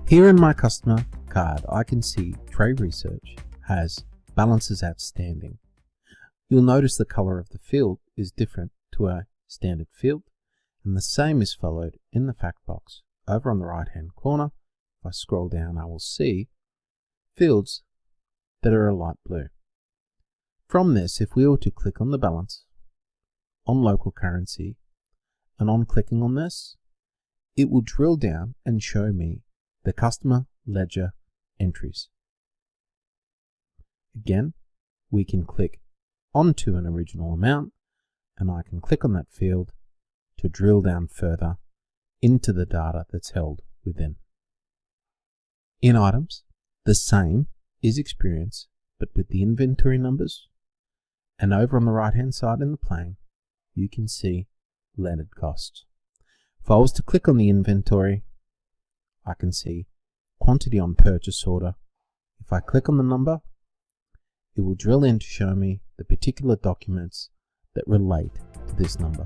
Here in my customer card, I can see Trade Research has balances outstanding. You'll notice the color of the field is different to a standard field, and the same is followed in the fact box. Over on the right hand corner, if I scroll down, I will see fields that are a light blue. From this, if we were to click on the balance, on local currency, and on clicking on this, it will drill down and show me the customer ledger entries. Again, we can click onto an original amount, and I can click on that field to drill down further into the data that's held within. In items, the same is experienced, but with the inventory numbers, and over on the right hand side in the plane, you can see landed costs. If I was to click on the inventory, I can see quantity on purchase order. If I click on the number, it will drill in to show me the particular documents that relate to this number.